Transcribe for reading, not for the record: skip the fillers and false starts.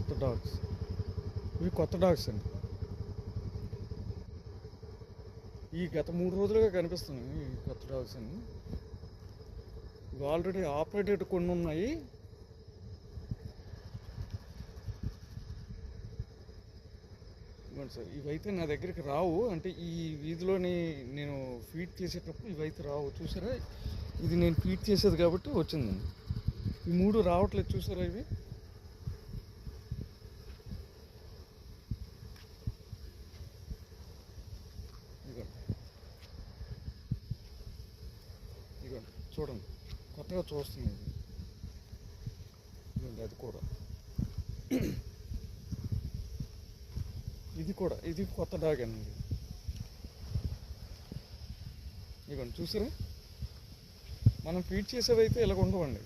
కొత్త డాగ్స్. ఇవి కొత్త డాగ్స్ అండి. ఈ గత 3 రోజులుగా కనిపిస్తున్నాయి ఈ కొత్త డాగ్స్ అండి. ఇవి ఆల్రెడీ ఆపరేటెడ్ కొన్ని ఉన్నాయి. ఇవ్వండి సార్, ఇవైతే నా దగ్గరికి రావు. అంటే ఈ వీధిలోని నేను ఫీడ్ చేసేటప్పుడు ఇవైతే రావు. చూసారా, ఇది నేను ఫీడ్ చేసేది కాబట్టి వచ్చిందండి. ఈ 3 రావట్లేదు, చూసారా ఇవి. ఇదిగోండి, ఇదిగోండి చూడండి, కొత్తగా చూస్తుంది ఇది. ఇదిగోండి, అది కూడా, ఇది కొత్త డాగ్ అండి. ఇదిగోండి చూసారా, మనం ఫీడ్ చేసేవి అయితే ఇలాగ ఉండవండి.